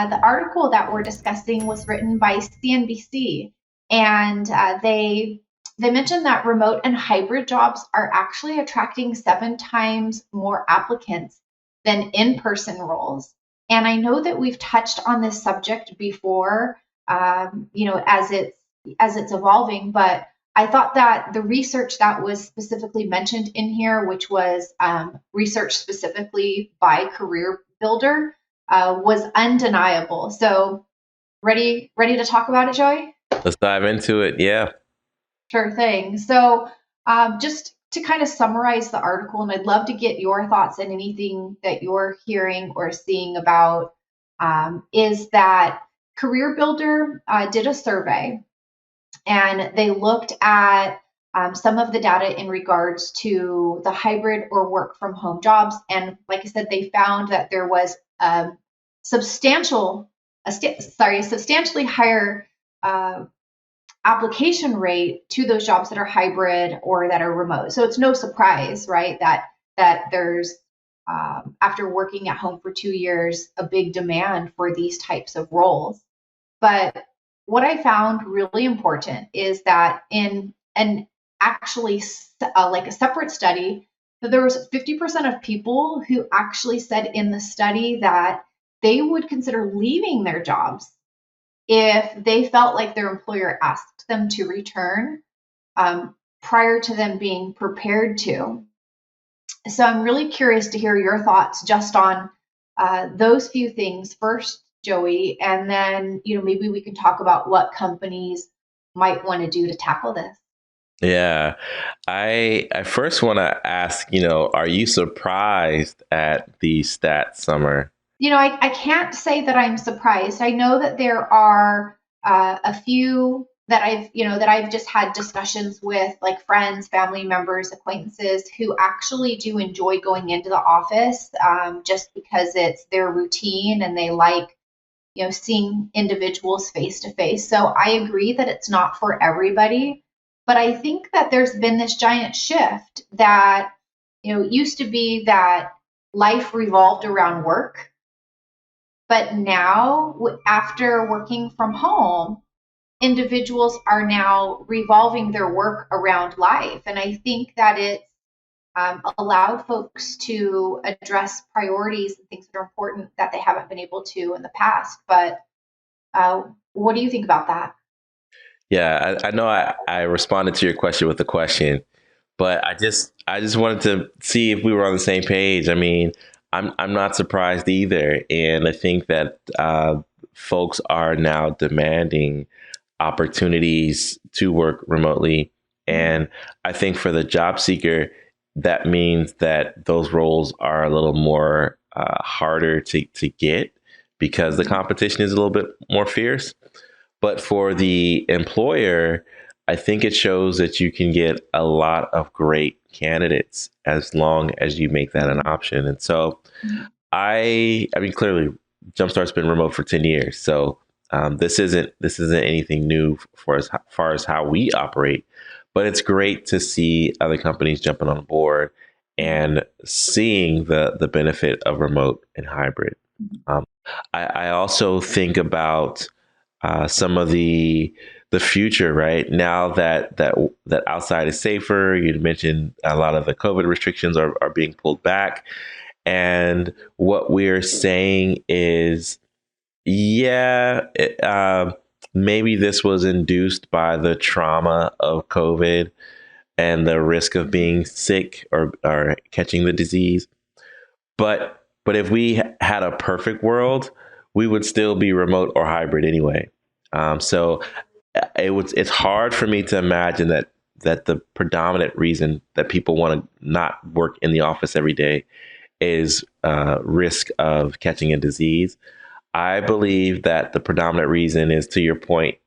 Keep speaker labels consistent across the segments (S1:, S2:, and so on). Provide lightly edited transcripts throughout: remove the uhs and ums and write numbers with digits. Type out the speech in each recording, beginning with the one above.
S1: the article that we're discussing was written by CNBC, and they mentioned that remote and hybrid jobs are actually attracting 7 times more applicants than in-person roles. And I know that we've touched on this subject before, as it's evolving, but I thought that the research that was specifically mentioned in here, which was research specifically by CareerBuilder, was undeniable. So, ready to talk about it, Joey?
S2: Let's dive into it. Yeah.
S1: Sure thing. So, just to kind of summarize the article, and I'd love to get your thoughts and anything that you're hearing or seeing about, is that CareerBuilder did a survey and they looked at some of the data in regards to the hybrid or work from home jobs. And like I said, they found that there was a substantially higher application rate to those jobs that are hybrid or that are remote. So it's no surprise, right, that there's after working at home for 2 years, a big demand for these types of roles. But what I found really important is that in an actually like a separate study, that there was 50% of people who actually said in the study that they would consider leaving their jobs if they felt like their employer asked them to return prior to them being prepared to. So I'm really curious to hear your thoughts just on those few things first, Joey, and then maybe we can talk about what companies might want to do to tackle this.
S2: Yeah. I first want to ask, are you surprised at the stats, Summer?
S1: I can't say that I'm surprised. I know that there are a few that I've just had discussions with, like friends, family members, acquaintances who actually do enjoy going into the office just because it's their routine and they like seeing individuals face to face. So I agree that it's not for everybody, but I think that there's been this giant shift that it used to be that life revolved around work. But now, after working from home, individuals are now revolving their work around life. And I think that it's allowed folks to address priorities and things that are important that they haven't been able to in the past. But what do you think about that?
S2: Yeah, I know I responded to your question with a question, but I just wanted to see if we were on the same page. I mean, I'm not surprised either, and I think that folks are now demanding opportunities to work remotely, and I think for the job seeker, that means that those roles are a little more harder to get because the competition is a little bit more fierce. But for the employer, I think it shows that you can get a lot of great candidates as long as you make that an option. And so I mean, clearly, Jumpstart's been remote for 10 years. So this isn't anything new for as far as how we operate, but it's great to see other companies jumping on board and seeing the benefit of remote and hybrid. Um, I also think about some of the future, right? Now that outside is safer. You mentioned a lot of the COVID restrictions are being pulled back. And what we're saying is, yeah, maybe this was induced by the trauma of COVID and the risk of being sick or catching the disease. But if we had a perfect world, we would still be remote or hybrid anyway. So it's hard for me to imagine that the predominant reason that people want to not work in the office every day is risk of catching a disease. I believe that the predominant reason is, to your point,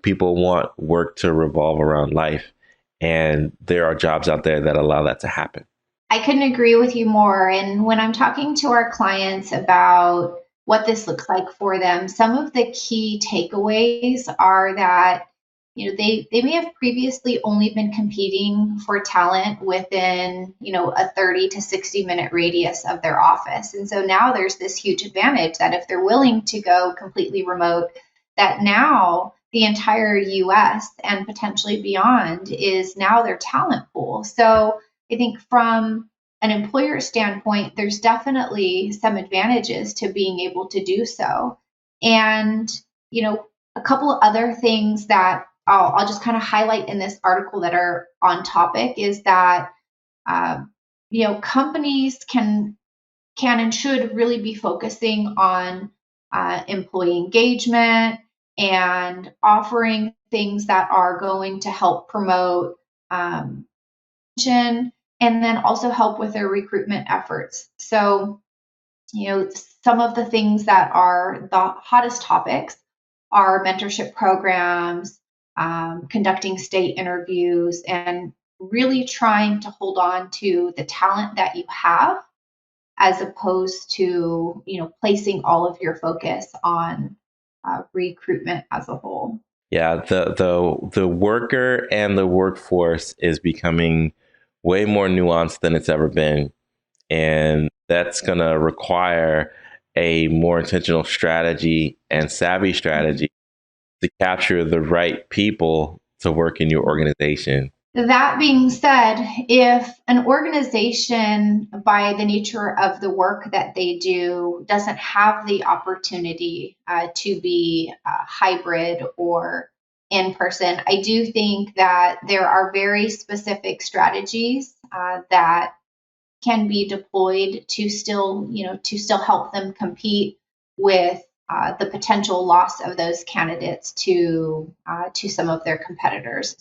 S2: people want work to revolve around life, and there are jobs out there that allow that to happen.
S1: I couldn't agree with you more. And when I'm talking to our clients about what this looks like for them, some of the key takeaways are that they may have previously only been competing for talent within, a 30 to 60-minute radius of their office. And so now there's this huge advantage that if they're willing to go completely remote, that now the entire US and potentially beyond is now their talent pool. So I think from an employer standpoint, there's definitely some advantages to being able to do so. And, a couple of other things that I'll just kind of highlight in this article that are on topic is that, companies can and should really be focusing on employee engagement and offering things that are going to help promote and then also help with their recruitment efforts. So, some of the things that are the hottest topics are mentorship programs, conducting state interviews, and really trying to hold on to the talent that you have as opposed to, placing all of your focus on recruitment as a whole.
S2: Yeah, the worker and the workforce is becoming way more nuanced than it's ever been. And that's going to require a more intentional strategy and savvy strategy to capture the right people to work in your organization.
S1: That being said, if an organization, by the nature of the work that they do, doesn't have the opportunity to be hybrid or in person, I do think that there are very specific strategies that can be deployed to still, to still help them compete with the potential loss of those candidates to some of their competitors.